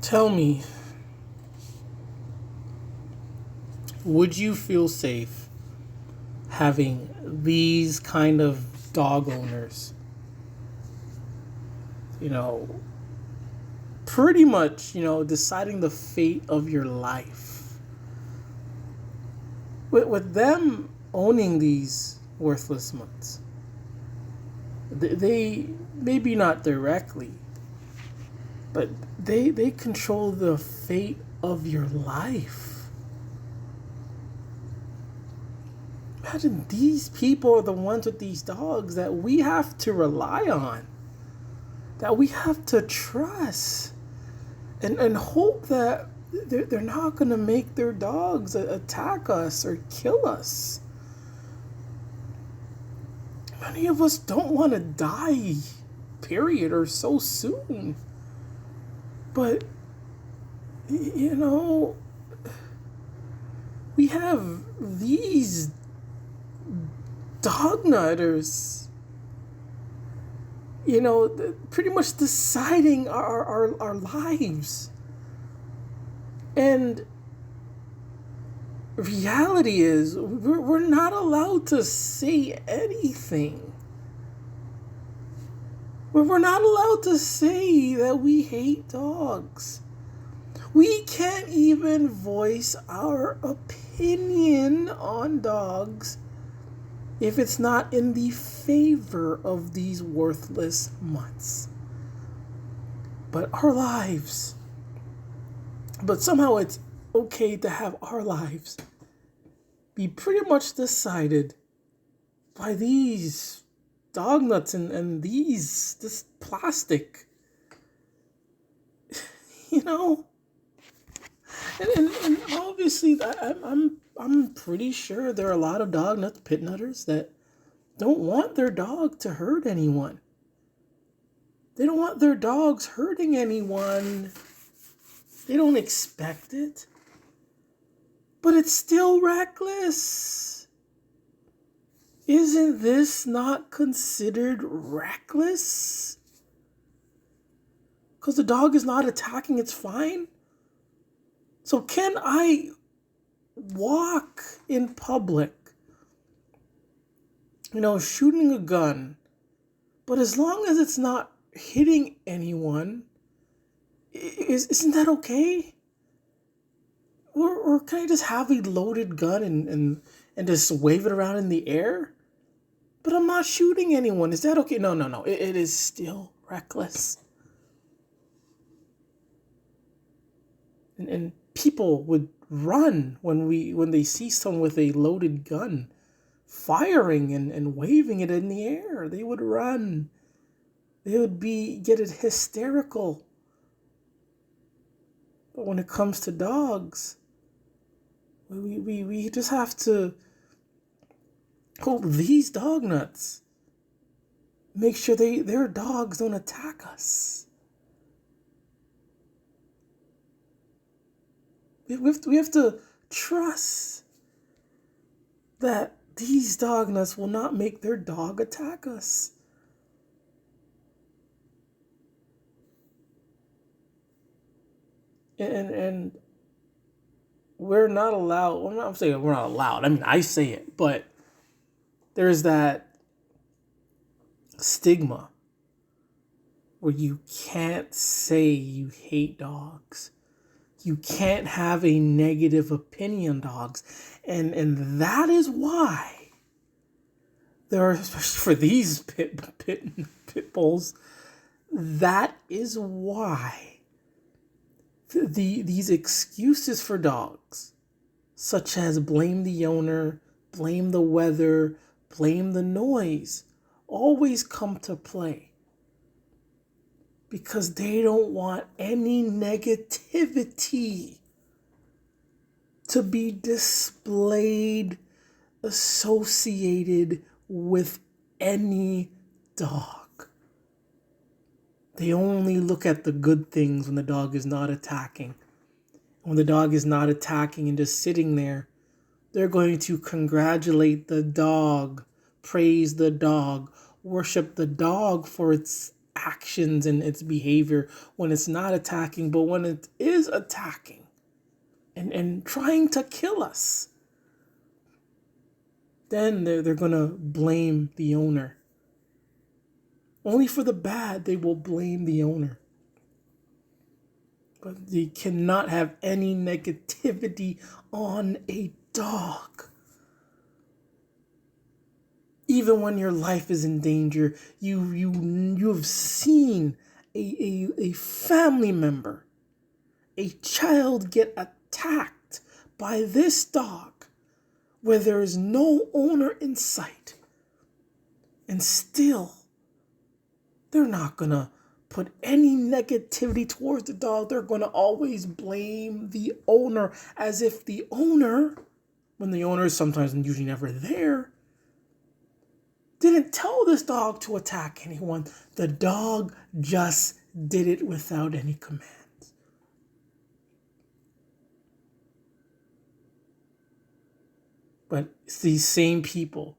Tell me, would you feel safe having these kind of dog owners, you know, pretty much, deciding the fate of your life? With them owning these worthless mutts, they maybe not directly, but they control the fate of your life. Imagine these people are the ones with these dogs that we have to rely on, that we have to trust, and hope that they're not going to make their dogs attack us or kill us. Many of us don't want to die, period, or so soon. But, you know, we have these dog nutters, pretty much deciding our lives. And reality is, we're not allowed to say anything. We're not allowed to say that we hate dogs. We can't even voice our opinion on dogs if it's not in the favor of these worthless mutts. But our lives. But somehow it's okay to have our lives be pretty much decided by these dog nuts and this plastic. And obviously I'm pretty sure there are a lot of dog nuts, pit nutters, that don't want their dog to hurt anyone. They don't want their dogs hurting anyone. They don't expect it. But it's still reckless. Isn't this not considered reckless? Because the dog is not attacking, it's fine. So can I walk in public, shooting a gun, but as long as it's not hitting anyone, isn't that okay? Or can I just have a loaded gun and just wave it around in the air? But I'm not shooting anyone. Is that okay? No. It is still reckless. And people would run when they see someone with a loaded gun firing and waving it in the air. They would run. They would get it hysterical. But when it comes to dogs, we just have to hope these dog nuts make sure their dogs don't attack us. We have to trust that these dog nuts will not make their dog attack us. And we're not allowed. Well, I'm saying we're not allowed. I mean, I say it, but there's that stigma where you can't say you hate dogs. You can't have a negative opinion on dogs. And that is why there are, especially for these pit bulls, that is why these excuses for dogs, such as blame the owner, blame the weather, blame the noise, always come to play. Because they don't want any negativity to be displayed, associated with any dog. They only look at the good things when the dog is not attacking. When the dog is not attacking and just sitting there, they're going to congratulate the dog, praise the dog, worship the dog for its actions and its behavior when it's not attacking, but when it is attacking and trying to kill us, then they're going to blame the owner. Only for the bad, they will blame the owner. But they cannot have any negativity on a dog. Even when your life is in danger, you have seen a family member, a child get attacked by this dog where there is no owner in sight. And still, they're not going to put any negativity towards the dog. They're going to always blame the owner, as if the owner, when the owner is sometimes and usually never there, didn't tell this dog to attack anyone. The dog just did it without any commands. But it's these same people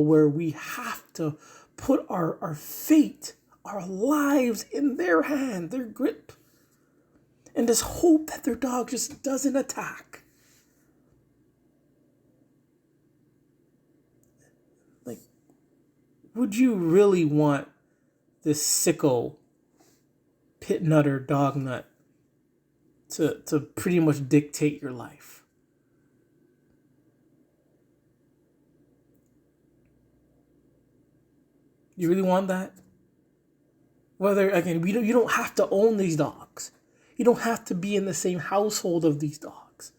where we have to put our fate, our lives in their hand, their grip, and just hope that their dog just doesn't attack. Like, would you really want this sicko pit nutter dog nut to pretty much dictate your life? You really want that? Whether, again, you don't have to own these dogs. You don't have to be in the same household of these dogs.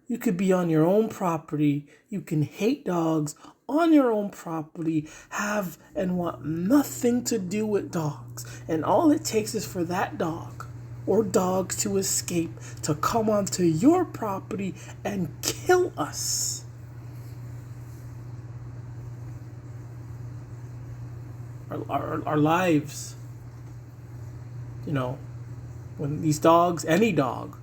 You could be on your own property. You can hate dogs on your own property, have and want nothing to do with dogs. And all it takes is for that dog or dogs to escape, to come onto your property and kill us. Our lives, when these dogs, any dog,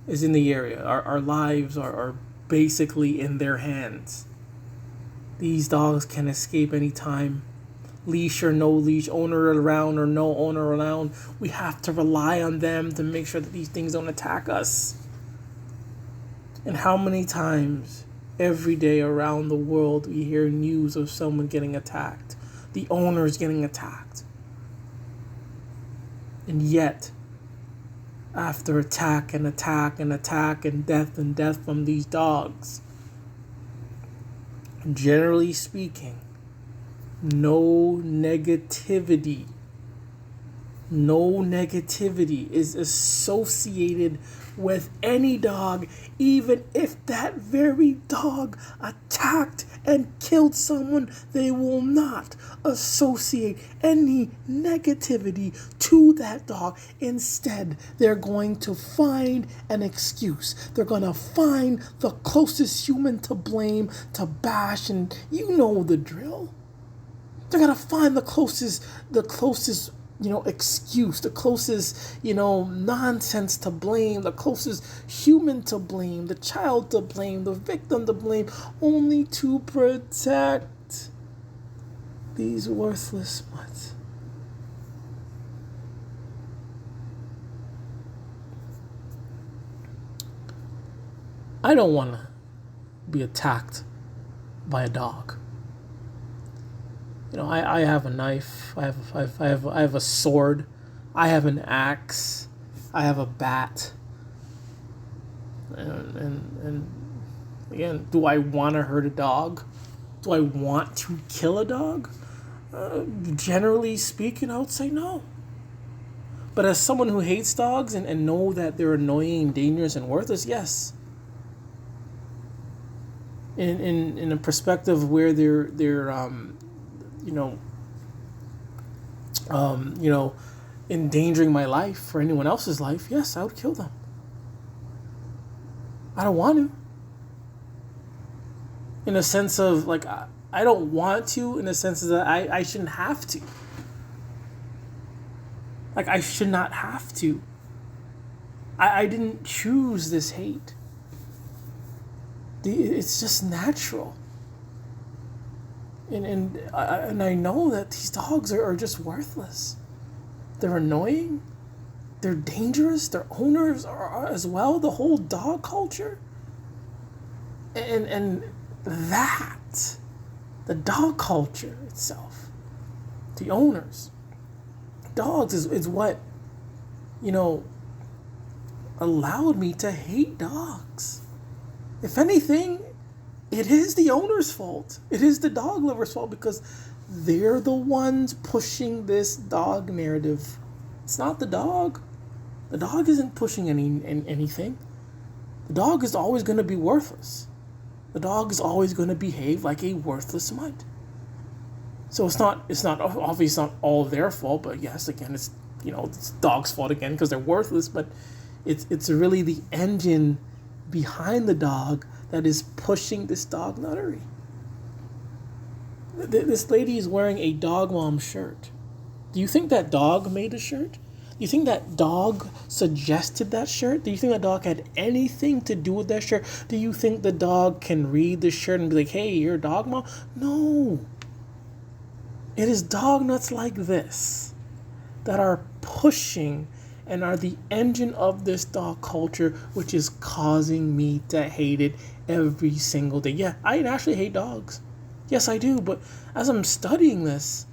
is in the area, our lives are basically in their hands. These dogs can escape anytime, leash or no leash, owner around or no owner around. We have to rely on them to make sure that these things don't attack us. And how many times every day around the world we hear news of someone getting attacked, the owners getting attacked. And yet, after attack and attack and attack and death from these dogs, generally speaking, no negativity is associated with any dog, even if that very dog attacked and killed someone. They will not associate any negativity to that dog. Instead, they're going to find an excuse. They're going to find the closest human to blame, to bash, and you know the drill. They're going to find the closest excuse, the closest, nonsense to blame, the closest human to blame, the child to blame, the victim to blame, only to protect these worthless mutts. I don't want to be attacked by a dog. I have a knife, I have a sword, I have an axe, I have a bat. And again, do I want to hurt a dog? Do I want to kill a dog? Generally speaking, I would say no. But as someone who hates dogs and know that they're annoying, dangerous, and worthless, yes. In a perspective where they're endangering my life or anyone else's life, yes, I would kill them. I don't want to. In a sense of, I don't want to, in a sense that I shouldn't have to. I should not have to. I didn't choose this hate. It's just natural. And I know that these dogs are just worthless. They're annoying. They're dangerous. Their owners are as well. The whole dog culture. And that, the dog culture itself, the owners, dogs is what, you know, allowed me to hate dogs. If anything, it is the owner's fault. It is the dog lover's fault because they're the ones pushing this dog narrative. It's not the dog. The dog isn't pushing anything. The dog is always going to be worthless. The dog is always going to behave like a worthless mutt. So it's not obviously not all their fault, but yes, again, it's dog's fault again because they're worthless, but it's really the engine behind the dog that is pushing this dog nuttery. This lady is wearing a dog mom shirt. Do you think that dog made the shirt? Do you think that dog suggested that shirt? Do you think that dog had anything to do with that shirt? Do you think the dog can read the shirt and be like, hey, you're a dog mom? No. It is dog nuts like this that are pushing and are the engine of this dog culture, which is causing me to hate it every single day. Yeah, I actually hate dogs. Yes, I do. But as I'm studying this,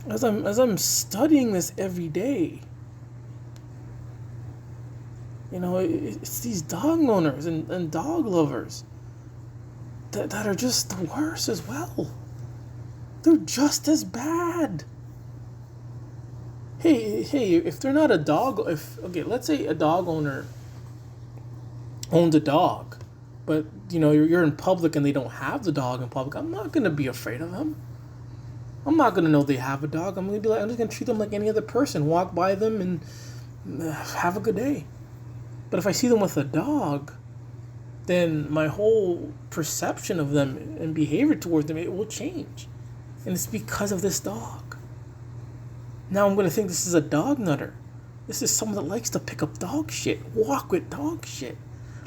as I'm studying this every day, it's these dog owners and dog lovers that are just the worst as well. They're just as bad. Hey, if they're not a dog, let's say a dog owner owns a dog, but you're in public and they don't have the dog in public, I'm not gonna be afraid of them. I'm not gonna know they have a dog. I'm just gonna treat them like any other person. Walk by them and have a good day. But if I see them with a dog, then my whole perception of them and behavior towards them, it will change. And it's because of this dog. Now I'm going to think this is a dog nutter. This is someone that likes to pick up dog shit, walk with dog shit,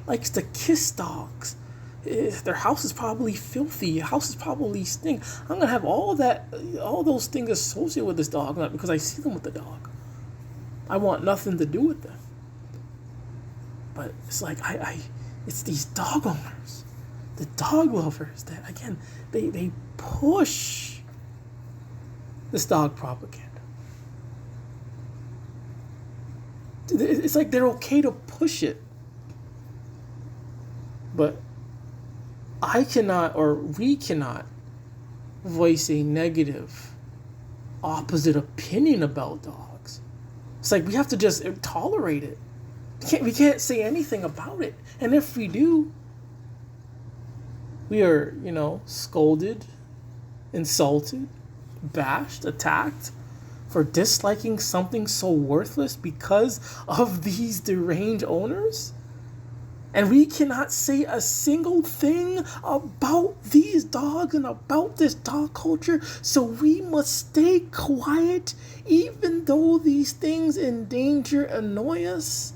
likes to kiss dogs. Their house is probably filthy. Your house is probably stink. I'm going to have all those things associated with this dog nut because I see them with the dog. I want nothing to do with them. But it's like, it's these dog owners, the dog lovers that, again, they push this dog propaganda. It's like they're okay to push it. But I cannot, or we cannot, voice a negative, opposite opinion about dogs. It's like we have to just tolerate it. We can't say anything about it. And if we do, we are, scolded, insulted, bashed, attacked for disliking something so worthless because of these deranged owners. And we cannot say a single thing about these dogs and about this dog culture. So we must stay quiet even though these things in danger annoy us.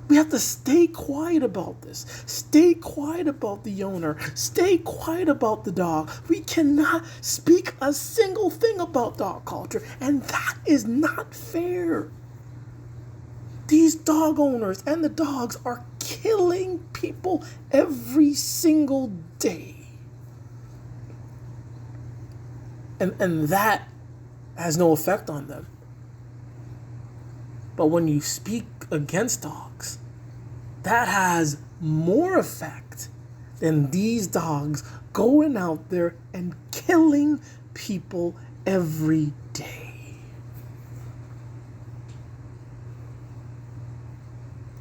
We have to stay quiet about this. Stay quiet about the owner. Stay quiet about the dog. We cannot speak a single thing about dog culture. And that is not fair. These dog owners and the dogs are killing people every single day. And that has no effect on them. But when you speak against dogs, that has more effect than these dogs going out there and killing people every day.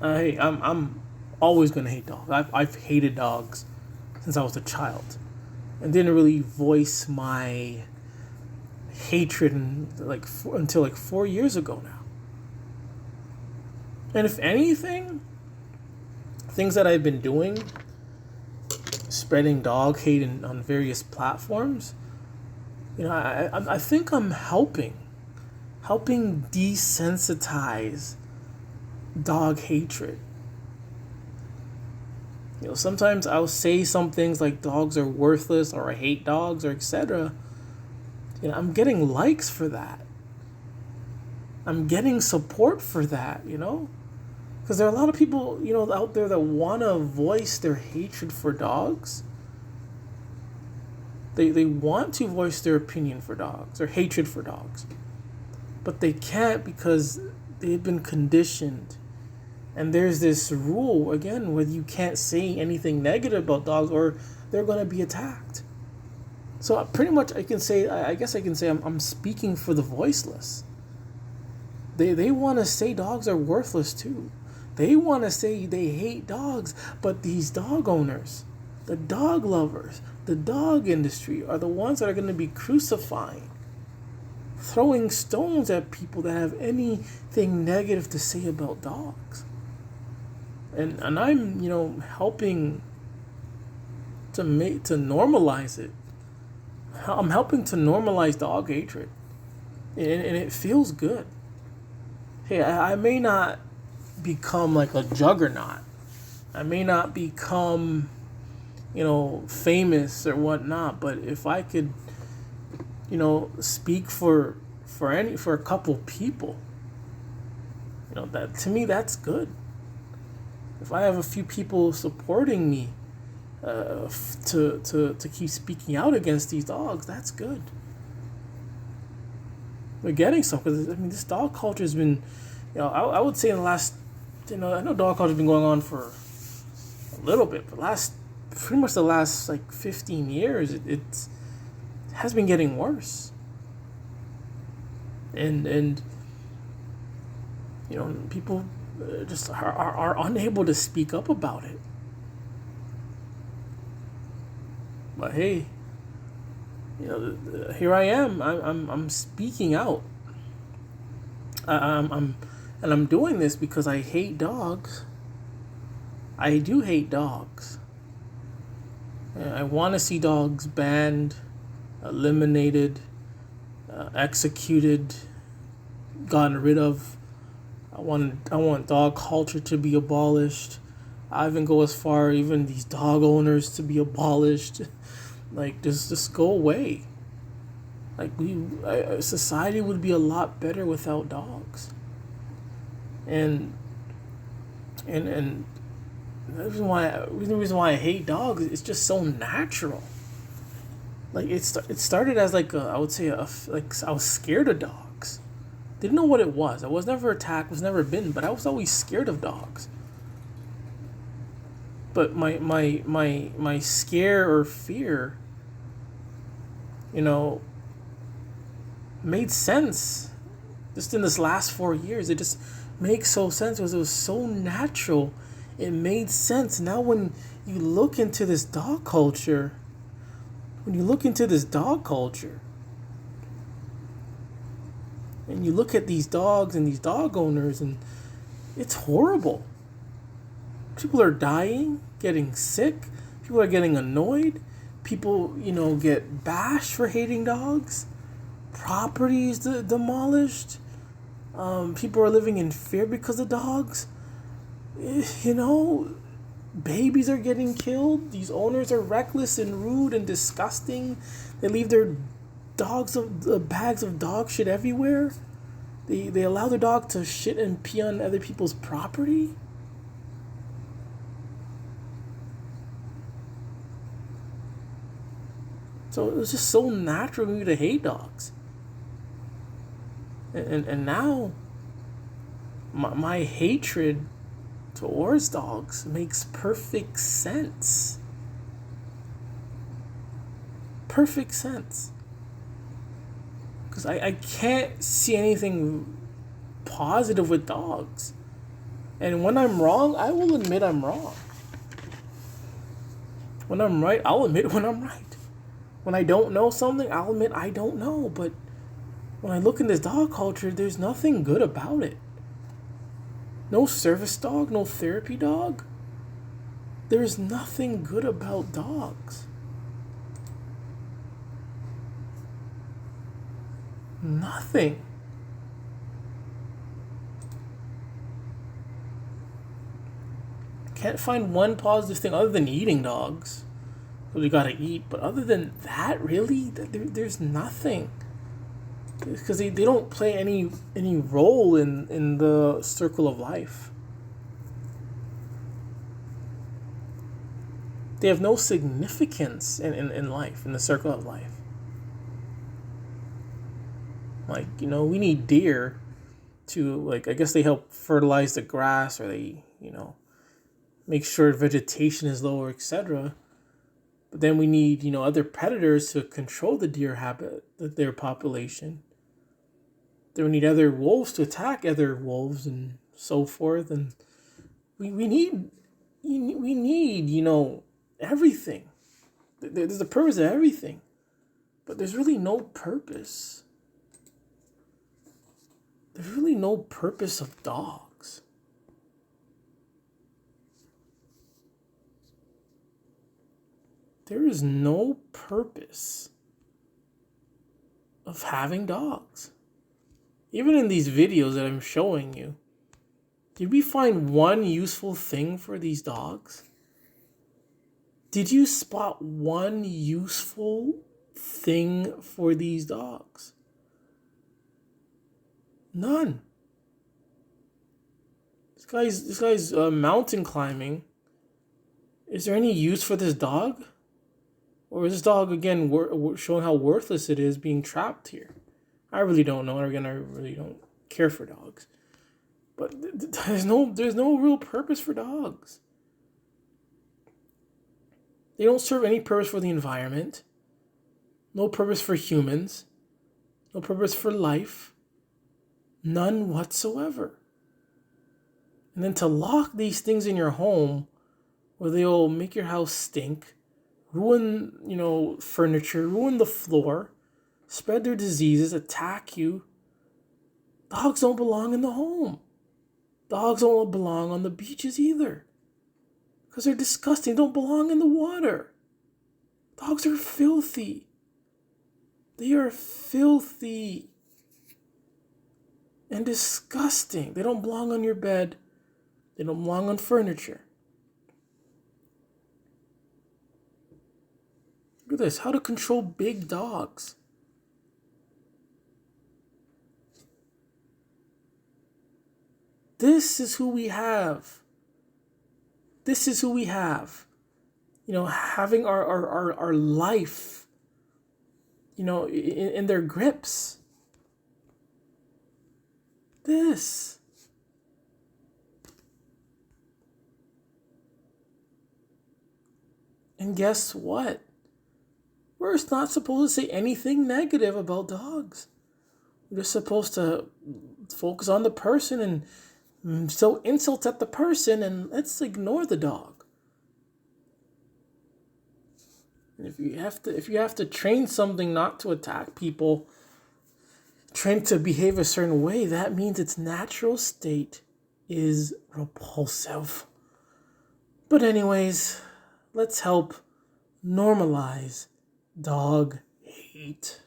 I'm always gonna hate dogs. I've hated dogs since I was a child, and didn't really voice my hatred until 4 years ago now. And if anything, things that I've been doing, spreading dog hate on various platforms, I think I'm helping desensitize dog hatred. Sometimes I'll say some things like dogs are worthless or I hate dogs or etc. I'm getting likes for that. I'm getting support for that, Because there are a lot of people, out there that want to voice their hatred for dogs. They want to voice their opinion for dogs or hatred for dogs. But they can't because they've been conditioned. And there's this rule, again, where you can't say anything negative about dogs or they're going to be attacked. So pretty much I guess I can say I'm speaking for the voiceless. They want to say dogs are worthless too. They want to say they hate dogs, but these dog owners, the dog lovers, the dog industry are the ones that are going to be crucifying, throwing stones at people that have anything negative to say about dogs. And I'm, helping to normalize it. I'm helping to normalize dog hatred. And it feels good. Hey, I may not become like a juggernaut. I may not become, famous or whatnot, but if I could, speak for a couple people, that to me that's good. If I have a few people supporting me to keep speaking out against these dogs, that's good. We're getting some, because this dog culture has been, I would say in the last, I know dog culture has been going on for a little bit, but pretty much the last like 15 years, it has been getting worse. And people just are unable to speak up about it. But hey, here I am. I'm speaking out. I'm doing this because I hate dogs. I do hate dogs. I want to see dogs banned, eliminated, executed, gotten rid of. I want dog culture to be abolished. I even go as far, even these dog owners to be abolished. Like, just go away. Like, society would be a lot better without dogs. And the reason why I hate dogs is just so natural. Like, it started as like I would say I was scared of dogs. Didn't know what it was. I was never attacked, was never bitten, but I was always scared of dogs. But my scare or fear, made sense just in this last 4 years. It just makes so sense because it was so natural. It made sense. Now when you look into this dog culture, and you look at these dogs and these dog owners, and it's horrible. People are dying, getting sick. People are getting annoyed. People, get bashed for hating dogs. Properties demolished. People are living in fear because of dogs. Babies are getting killed. These owners are reckless and rude and disgusting. They leave their bags of dog shit everywhere. They allow their dog to shit and pee on other people's property. So it was just so natural for me to hate dogs. And now my hatred towards dogs makes perfect sense. Perfect sense. Because I can't see anything positive with dogs. And when I'm wrong, I will admit I'm wrong. When I'm right, I'll admit when I'm right. When I don't know something, I'll admit I don't know. But when I look in this dog culture, there's nothing good about it. No service dog, no therapy dog. There's nothing good about dogs. Nothing. Can't find one positive thing other than eating dogs. We gotta eat, but other than that, really, there's nothing. Because they don't play any role in the circle of life. They have no significance in life, in the circle of life. Like, we need deer to, like, I guess they help fertilize the grass, or they, make sure vegetation is lower, etc. But then we need, other predators to control the deer habit, their population. Then we need other wolves to attack other wolves and so forth. And we need, everything. There's a purpose of everything. But there's really no purpose. There's really no purpose of dogs. There is no purpose of having dogs. Even in these videos that I'm showing you, did we find one useful thing for these dogs? Did you spot one useful thing for these dogs? None. This guy's mountain climbing. Is there any use for this dog? Or is this dog, again, showing how worthless it is being trapped here? I really don't know. And again, I really don't care for dogs. But there's no real purpose for dogs. They don't serve any purpose for the environment. No purpose for humans. No purpose for life. None whatsoever. And then to lock these things in your home where they'll make your house stink, ruin, furniture, ruin the floor, spread their diseases, attack you. Dogs don't belong in the home. Dogs don't belong on the beaches either. Because they're disgusting. They don't belong in the water. Dogs are filthy. They are filthy and disgusting. They don't belong on your bed. They don't belong on furniture. Look at this. How to control big dogs. This is who we have. This is who we have. Having our life, in their grips. This. And guess what? We're not supposed to say anything negative about dogs. We're just supposed to focus on the person and throw insults at the person, and let's ignore the dog. And if you have to train something not to attack people, train to behave a certain way, that means its natural state is repulsive. But anyways, let's help normalize dog hate.